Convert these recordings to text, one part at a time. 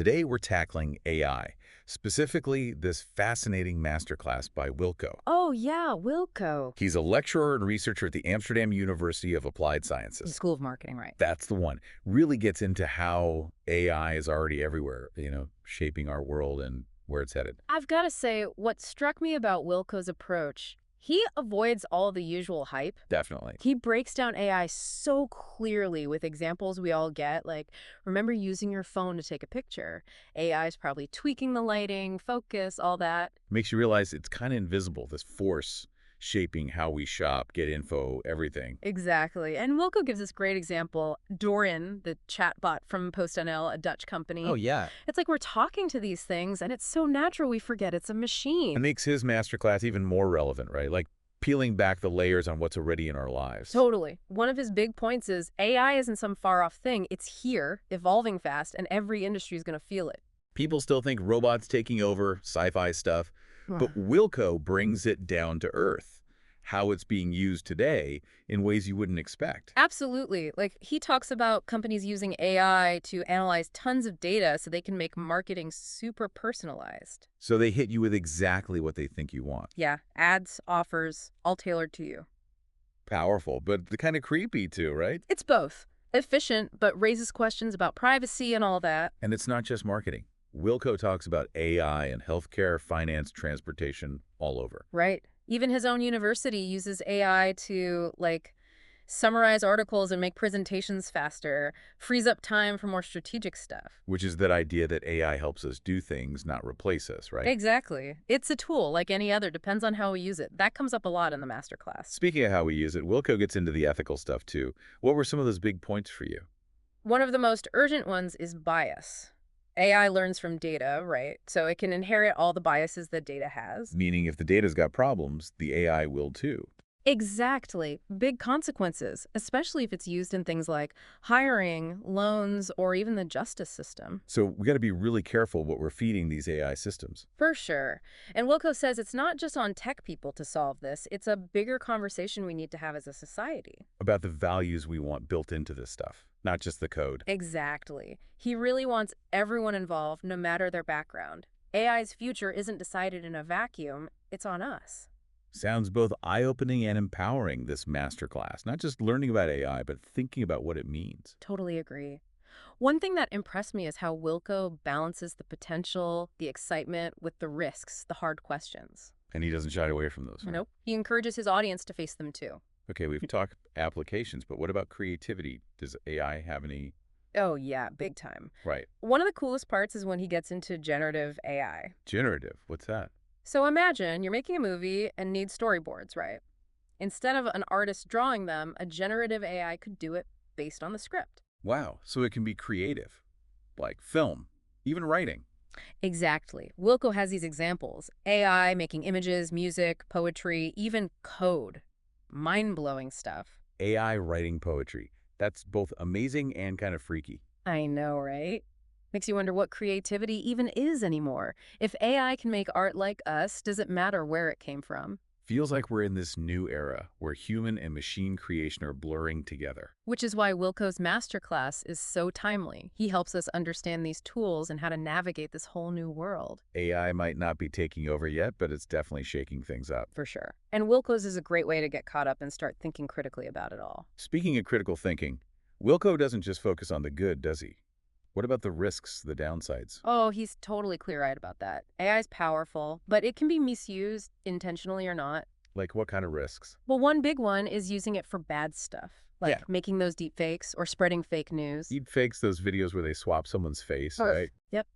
Today we're tackling AI, specifically this fascinating masterclass by Wilco. Oh, yeah, Wilco. He's a lecturer and researcher at the Amsterdam University of Applied Sciences. School of Marketing, right? That's the one. Really gets into how AI is already everywhere, shaping our world and where it's headed. I've got to say, what struck me about Wilco's approach, he avoids all the usual hype. Definitely. He breaks down AI so clearly with examples we all get, like, remember using your phone to take a picture. AI is probably tweaking the lighting, focus, all that. Makes you realize it's kind of invisible, this force shaping how we shop, get info, everything. Exactly. And Wilco gives this great example. Dorin, the chatbot from PostNL, a Dutch company. Oh, yeah. It's like we're talking to these things, and it's so natural we forget it's a machine. It makes his masterclass even more relevant, right? Like peeling back the layers on what's already in our lives. Totally. One of his big points is AI isn't some far-off thing. It's here, evolving fast, and every industry is going to feel it. People still think robots taking over, sci-fi stuff, but Wilco brings it down to earth, how it's being used today in ways you wouldn't expect. Absolutely. Like, he talks about companies using AI to analyze tons of data so they can make marketing super personalized. So they hit you with exactly what they think you want. Yeah, ads, offers, all tailored to you. Powerful, but kind of creepy too, right? It's both. Efficient, but raises questions about privacy and all that. And it's not just marketing. Wilco talks about AI in healthcare, finance, transportation, all over. Right. Even his own university uses AI to, like, summarize articles and make presentations faster, frees up time for more strategic stuff. Which is that idea that AI helps us do things, not replace us, right? Exactly. It's a tool like any other, depends on how we use it. That comes up a lot in the masterclass. Speaking of how we use it, Wilco gets into the ethical stuff too. What were some of those big points for you? One of the most urgent ones is bias. AI learns from data, right? So it can inherit all the biases that data has. Meaning if the data's got problems, the AI will too. Exactly. Big consequences, especially if it's used in things like hiring, loans, or even the justice system. So we got to be really careful what we're feeding these AI systems. For sure. And Wilco says it's not just on tech people to solve this. It's a bigger conversation we need to have as a society. About the values we want built into this stuff, not just the code. Exactly. He really wants everyone involved, no matter their background. AI's future isn't decided in a vacuum. It's on us. Sounds both eye-opening and empowering, this masterclass. Not just learning about AI, but thinking about what it means. Totally agree. One thing that impressed me is how Wilco balances the potential, the excitement, with the risks, the hard questions. And he doesn't shy away from those. Right? Nope. He encourages his audience to face them too. Okay, we've talked applications, but what about creativity? Does AI have any? Oh, yeah, big time. Right. One of the coolest parts is when he gets into generative AI. Generative, what's that? So imagine you're making a movie and need storyboards, right? Instead of an artist drawing them, a generative AI could do it based on the script. Wow, so it can be creative, like film, even writing. Exactly. Wilco has these examples. AI making images, music, poetry, even code. Mind-blowing stuff. AI writing poetry. That's both amazing and kind of freaky. I know, right? Makes you wonder what creativity even is anymore. If AI can make art like us, does it matter where it came from? Feels like we're in this new era where human and machine creation are blurring together. Which is why Wilco's masterclass is so timely. He helps us understand these tools and how to navigate this whole new world. AI might not be taking over yet, but it's definitely shaking things up. For sure. And Wilco's is a great way to get caught up and start thinking critically about it all. Speaking of critical thinking, Wilco doesn't just focus on the good, does he? What about the risks, the downsides? Oh, he's totally clear-eyed about that. AI is powerful, but it can be misused, intentionally or not. Like what kind of risks? Well, one big one is using it for bad stuff, like making those deep fakes or spreading fake news. Deep fakes, those videos where they swap someone's face, right? Yep.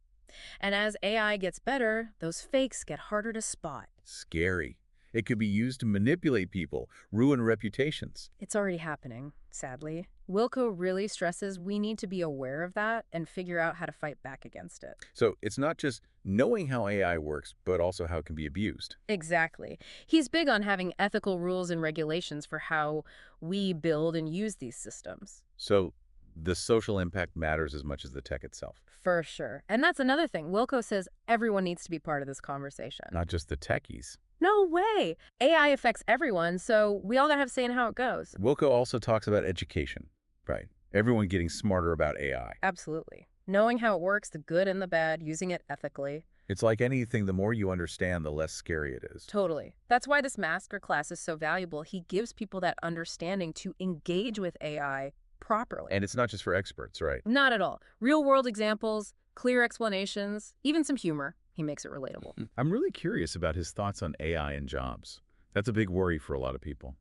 And as AI gets better, those fakes get harder to spot. Scary. It could be used to manipulate people, ruin reputations. It's already happening, sadly. Wilco really stresses we need to be aware of that and figure out how to fight back against it. So it's not just knowing how AI works, but also how it can be abused. Exactly. He's big on having ethical rules and regulations for how we build and use these systems. So the social impact matters as much as the tech itself. For sure. And that's another thing. Wilco says everyone needs to be part of this conversation. Not just the techies. No way. AI affects everyone, so we all gotta have a say in how it goes. Wilco also talks about education, right? Everyone getting smarter about AI. Absolutely. Knowing how it works, the good and the bad, using it ethically. It's like anything, the more you understand, the less scary it is. Totally. That's why this masterclass is so valuable. He gives people that understanding to engage with AI properly. And it's not just for experts, right? Not at all. Real-world examples, clear explanations, even some humor. He makes it relatable. I'm really curious about his thoughts on AI and jobs. That's a big worry for a lot of people.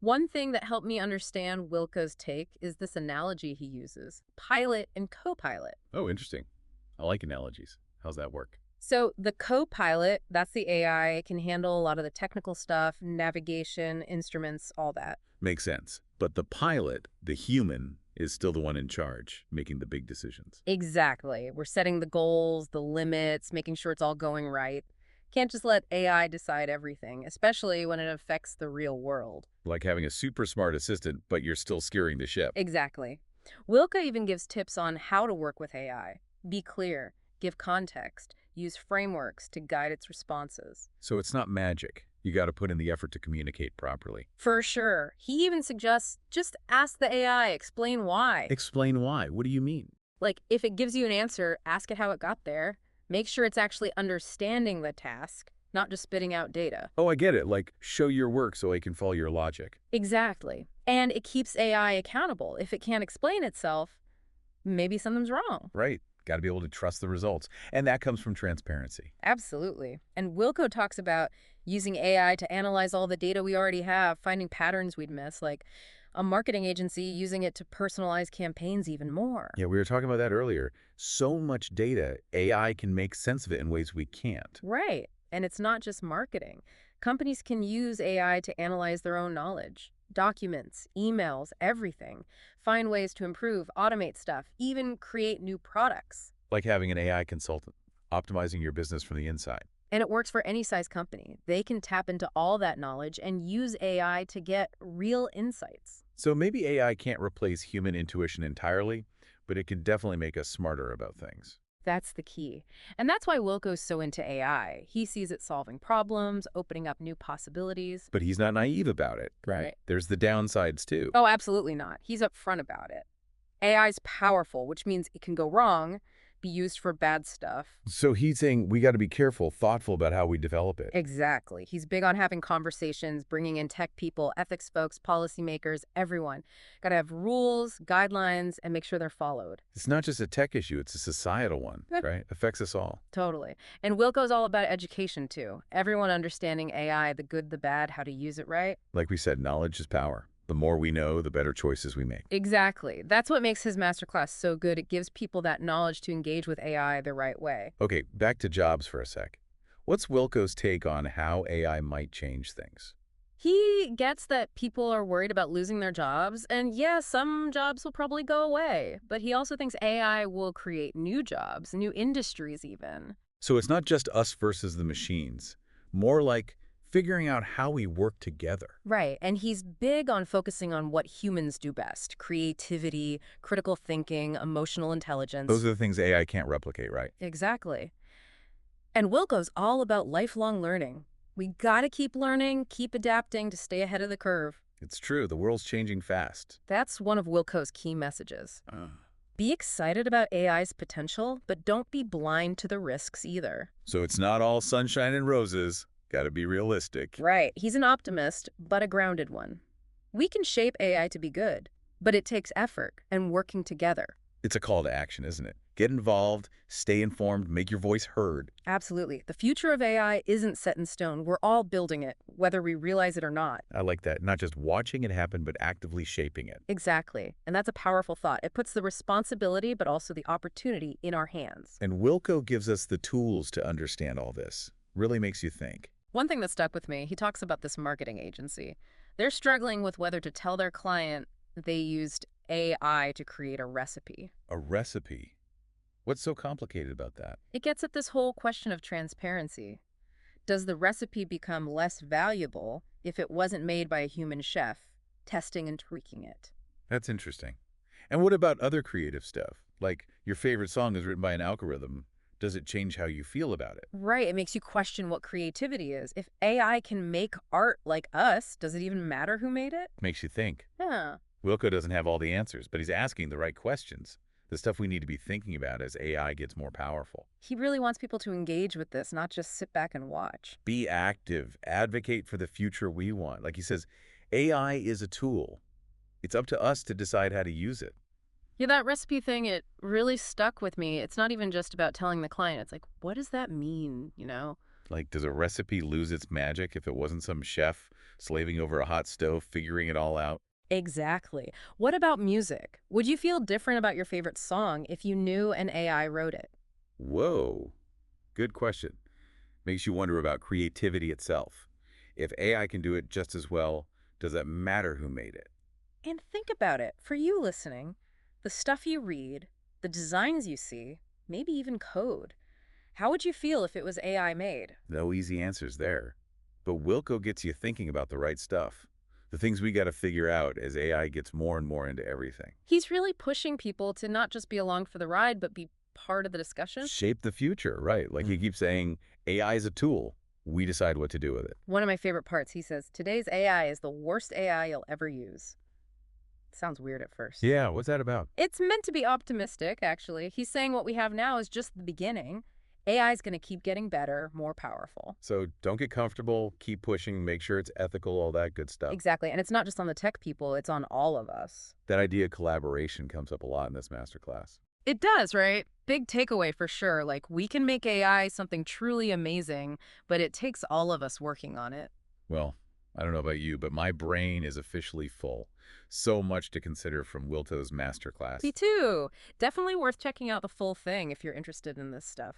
One thing that helped me understand Wilco's take is this analogy he uses, pilot and co-pilot. Oh, interesting. I like analogies. How's that work? So the co-pilot, that's the AI, can handle a lot of the technical stuff, navigation, instruments, all that. Makes sense. But the pilot, the human, is still the one in charge, making the big decisions. Exactly. We're setting the goals, the limits, making sure it's all going right. Can't just let AI decide everything, especially when it affects the real world. Like having a super smart assistant, but you're still steering the ship. Exactly. Wilco even gives tips on how to work with AI. Be clear, give context, use frameworks to guide its responses. So it's not magic. You got to put in the effort to communicate properly. For sure. He even suggests just ask the AI, explain why. Explain why. What do you mean? Like, if it gives you an answer, ask it how it got there. Make sure it's actually understanding the task, not just spitting out data. Oh, I get it. Like, show your work so I can follow your logic. Exactly. And it keeps AI accountable. If it can't explain itself, maybe something's wrong. Right. Got to be able to trust the results. And that comes from transparency. Absolutely. And Wilco talks about using AI to analyze all the data we already have, finding patterns we'd miss, like a marketing agency using it to personalize campaigns even more. Yeah, we were talking about that earlier. So much data, AI can make sense of it in ways we can't. Right. And it's not just marketing. Companies can use AI to analyze their own knowledge, documents, emails, everything. Find ways to improve, automate stuff, even create new products. Like having an AI consultant, optimizing your business from the inside. And it works for any size company. They can tap into all that knowledge and use AI to get real insights. So maybe AI can't replace human intuition entirely, but it can definitely make us smarter about things. That's the key. And that's why Wilco's so into AI. He sees it solving problems, opening up new possibilities. But he's not naive about it. Right. There's the downsides too. Oh, absolutely not. He's upfront about it. AI's powerful, which means it can go wrong, be used for bad stuff. So he's saying we got to be careful, thoughtful about how we develop it. Exactly. He's big on having conversations, bringing in tech people, ethics folks, policymakers, everyone. Got to have rules, guidelines, and make sure they're followed. It's not just a tech issue, it's a societal one, right? Affects us all. Totally. And Wilco's all about education, too. Everyone understanding AI, the good, the bad, how to use it right. Like we said, knowledge is power. The more we know, the better choices we make. Exactly. That's what makes his masterclass so good. It gives people that knowledge to engage with AI the right way. Okay, back to jobs for a sec. What's Wilco's take on how AI might change things? He gets that people are worried about losing their jobs, and yeah, some jobs will probably go away. But he also thinks AI will create new jobs, new industries even. So it's not just us versus the machines. More like figuring out how we work together. Right, and he's big on focusing on what humans do best. Creativity, critical thinking, emotional intelligence. Those are the things AI can't replicate, right? Exactly. And Wilco's all about lifelong learning. We gotta keep learning, keep adapting to stay ahead of the curve. It's true, the world's changing fast. That's one of Wilco's key messages. Be excited about AI's potential, but don't be blind to the risks either. So it's not all sunshine and roses. Gotta be realistic. Right. He's an optimist, but a grounded one. We can shape AI to be good, but it takes effort and working together. It's a call to action, isn't it? Get involved, stay informed, make your voice heard. Absolutely. The future of AI isn't set in stone. We're all building it, whether we realize it or not. I like that. Not just watching it happen, but actively shaping it. Exactly. And that's a powerful thought. It puts the responsibility, but also the opportunity in our hands. And Wilco gives us the tools to understand all this. Really makes you think. One thing that stuck with me, he talks about this marketing agency. They're struggling with whether to tell their client they used AI to create a recipe. A recipe? What's so complicated about that? It gets at this whole question of transparency. Does the recipe become less valuable if it wasn't made by a human chef, testing and tweaking it? That's interesting. And what about other creative stuff? Like your favorite song is written by an algorithm. Does it change how you feel about it? Right, it makes you question what creativity is. If AI can make art like us, does it even matter who made it? Makes you think. Yeah. Wilco doesn't have all the answers, but he's asking the right questions. the stuff we need to be thinking about as AI gets more powerful. He really wants people to engage with this, not just sit back and watch. Be active, advocate for the future we want. Like he says, AI is a tool. It's up to us to decide how to use it. Yeah, that recipe thing, it really stuck with me. It's not even just about telling the client. It's like, what does that mean? Like, does a recipe lose its magic if it wasn't some chef slaving over a hot stove figuring it all out? Exactly. What about music? Would you feel different about your favorite song if you knew an AI wrote it? Whoa, good question. Makes you wonder about creativity itself. If AI can do it just as well, does that matter who made it? And think about it. For you listening, the stuff you read, the designs you see, maybe even code. How would you feel if it was AI made? No easy answers there. But Wilco gets you thinking about the right stuff. The things we got to figure out as AI gets more and more into everything. He's really pushing people to not just be along for the ride, but be part of the discussion. Shape the future, right? Like he keeps saying, AI is a tool. We decide what to do with it. One of my favorite parts, he says, today's AI is the worst AI you'll ever use. Sounds weird at first. Yeah, what's that about? It's meant to be optimistic, actually. He's saying what we have now is just the beginning. AI is going to keep getting better, more powerful. So don't get comfortable, keep pushing, make sure it's ethical, all that good stuff. Exactly. And it's not just on the tech people, it's on all of us. That idea of collaboration comes up a lot in this masterclass. It does, right? Big takeaway for sure. Like, we can make AI something truly amazing, but it takes all of us working on it. Well, I don't know about you, but my brain is officially full. So much to consider from Wilto's masterclass. Me too. Definitely worth checking out the full thing if you're interested in this stuff.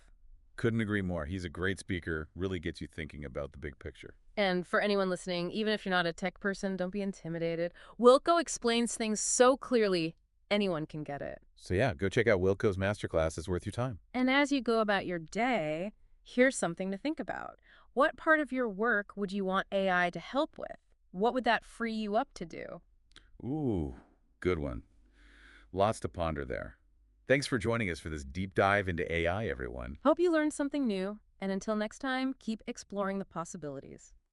Couldn't agree more. He's a great speaker, really gets you thinking about the big picture. And for anyone listening, even if you're not a tech person, don't be intimidated. Wilco explains things so clearly, anyone can get it. So yeah, go check out Wilco's masterclass. It's worth your time. And as you go about your day, here's something to think about. What part of your work would you want AI to help with? What would that free you up to do? Ooh, good one. Lots to ponder there. Thanks for joining us for this deep dive into AI, everyone. Hope you learned something new. And until next time, keep exploring the possibilities.